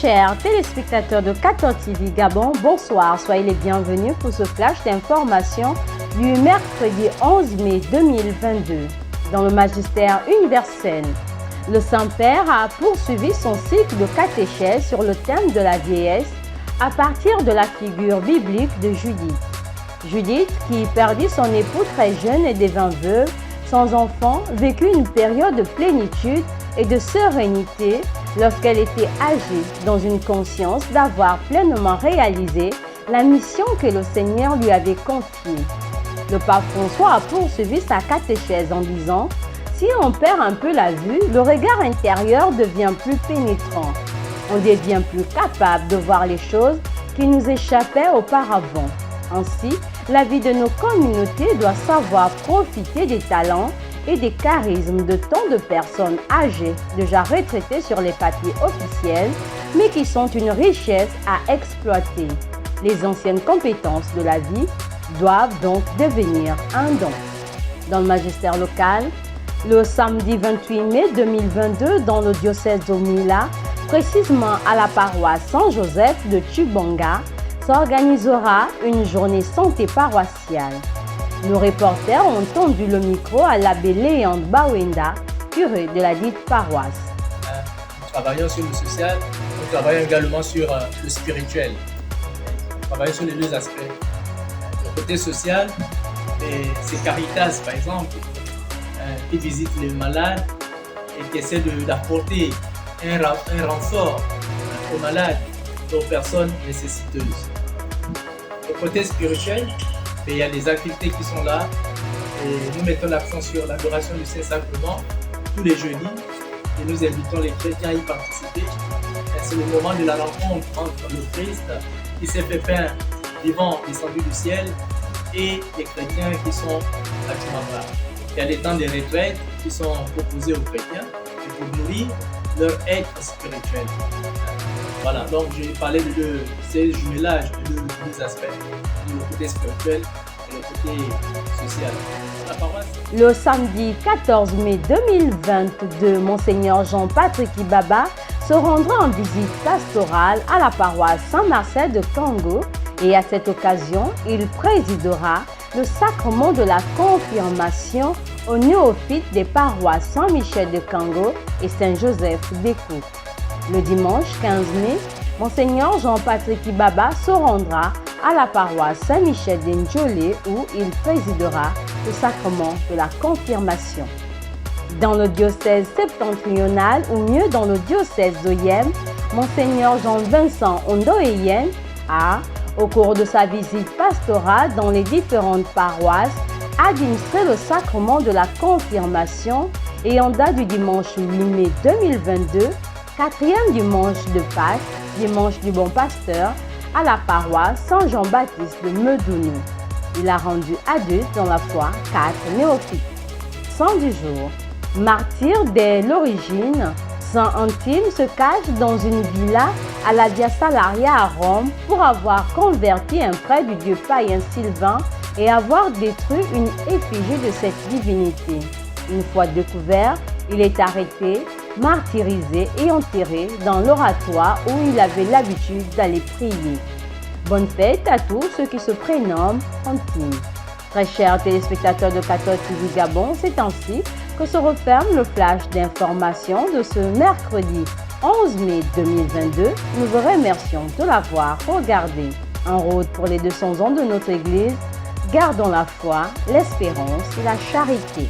chers téléspectateurs de 14 TV Gabon, bonsoir, soyez les bienvenus pour ce flash d'information du mercredi 11 mai 2022. Dans le magistère universel, le Saint-Père a poursuivi son cycle de catéchèse sur le thème de la vieillesse à partir de la figure biblique de Judith. Judith, qui perdit son époux très jeune et devint veuve, sans enfant, vécut une période de plénitude et de sérénité lorsqu'elle était âgée, dans une conscience d'avoir pleinement réalisé la mission que le Seigneur lui avait confiée. Le pape François a poursuivi sa catéchèse en disant « Si on perd un peu la vue, le regard intérieur devient plus pénétrant. On devient plus capable de voir les choses qui nous échappaient auparavant. Ainsi, la vie de nos communautés doit savoir profiter des talents et des charismes de tant de personnes âgées, déjà retraitées sur les papiers officiels, mais qui sont une richesse à exploiter. Les anciennes compétences de la vie doivent donc devenir un don. » Dans le magistère local, le samedi 28 mai 2022, dans le diocèse d'Omila, précisément à la paroisse Saint-Joseph de Tchubanga, s'organisera une journée santé paroissiale. Nos reporters ont tendu le micro à l'abbé Léon Bawenda, curé de la dite paroisse. Nous travaillons sur le social, nous travaillons également sur le spirituel. Nous travaillons sur les deux aspects. Le côté social, c'est Caritas par exemple, qui visite les malades et qui essaie d'apporter un renfort aux malades et aux personnes nécessiteuses. Le côté spirituel, il y a des activités qui sont là et nous mettons l'accent sur l'adoration du Saint-Sacrement tous les jeudis et nous invitons les chrétiens à y participer. C'est le moment de la rencontre entre le Christ qui s'est fait pain vivant descendu du ciel et les chrétiens qui sont à Tchumamba. Il y a des temps de retraite qui sont proposés aux chrétiens pour nourrir leur être spirituel. Voilà, donc j'ai parlé de ces jumelages de deux aspects, le côté spirituel et le côté social. La paroisse. Le samedi 14 mai 2022, Monseigneur Jean-Patrick Ibaba se rendra en visite pastorale à la paroisse Saint-Marcel de Kango et à cette occasion, il présidera le sacrement de la confirmation aux néophytes des paroisses Saint-Michel de Kango et Saint-Joseph d'Eko. Le dimanche 15 mai, Monseigneur Jean-Patrick Ibaba se rendra à la paroisse Saint-Michel d'Ndjolé où il présidera le sacrement de la confirmation. Dans le diocèse septentrional, ou mieux dans le diocèse d'Oyem, Monseigneur Jean-Vincent Ondoyen a, au cours de sa visite pastorale dans les différentes paroisses, administré le sacrement de la confirmation et en date du dimanche 8 mai 2022, quatrième dimanche de Pâques, dimanche du Bon Pasteur, à la paroisse Saint-Jean-Baptiste de Medounou. Il a rendu adulte dans la foi 4 néophytes. Saint du jour, martyr dès l'origine, Saint Antime se cache dans une villa à la Via Salaria à Rome pour avoir converti un prêtre du dieu païen Sylvain et avoir détruit une effigie de cette divinité. Une fois découvert, il est arrêté, martyrisé et enterré dans l'oratoire où il avait l'habitude d'aller prier. Bonne fête à tous ceux qui se prénomment Antime. Très chers téléspectateurs de 14 TV Gabon, c'est ainsi que se referme le flash d'information de ce mercredi 11 mai 2022. Nous vous remercions de l'avoir regardé. En route pour les 200 ans de notre Église, gardons la foi, l'espérance et la charité.